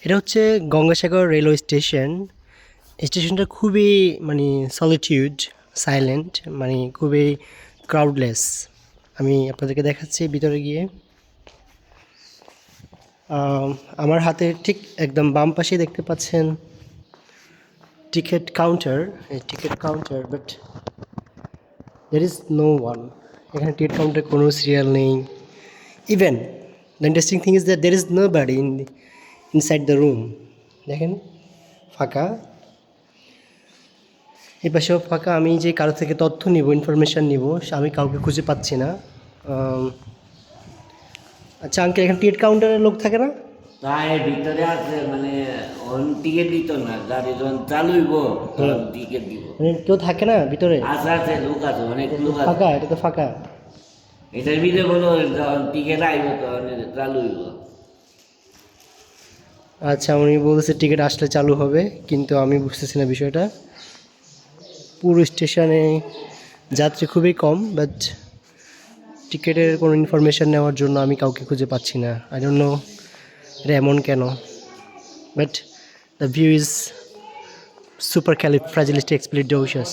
এটা হচ্ছে Gangasagar railway station. স্টেশনটা খুবই মানে সলিটিউড, সাইলেন্ট, মানে খুবই ক্রাউডলেস। আমি আপনাদেরকে দেখাচ্ছি ভিতরে গিয়ে। আমার হাতের ঠিক একদম বাম পাশে দেখতে পাচ্ছেন ticket counter. Ticket counter, but there is no one. এখানে টিকিট কাউন্টারে কোনো সিরিয়াল নেই। Even the interesting thing is that there is nobody inside the room. দেখেন ফাঁকা, এই পাশেও ফাঁকা। আমি যে কারো থেকে তথ্য নিব, ইনফরমেশান নিব, আমি কাউকে খুঁজে পাচ্ছি না। আচ্ছা আঙ্কেল, এখানে টিকিট কাউন্টারের লোক থাকে না? তাই ভিতরে আছে, মানে টিকিট দিত না, গাড়ি যখন চালু হইব তখন টিকিট দিব। মানে কেউ থাকে না ভিতরে? আছে আছে, লোক আছে, অনেক লোক আছে। ফাঁকা, এটা তো ফাঁকা। এটার ভিতরে বলো যখন টিকিট আইব তখন চালু হইব। আচ্ছা, উনি বলতেছে টিকিট আসলে চালু হবে, কিন্তু আমি বুঝতেছি না বিষয়টা। পুরো স্টেশনে যাত্রী খুবই কম, বাট টিকিটের কোনো ইনফরমেশান নেওয়ার জন্য আমি কাউকে খুঁজে পাচ্ছি না। আই ডোন্ট নো এটা এমন কেন, but the view is super ক্যালিফ্রাজিলিস্টিকএক্সপিলিডোশাস।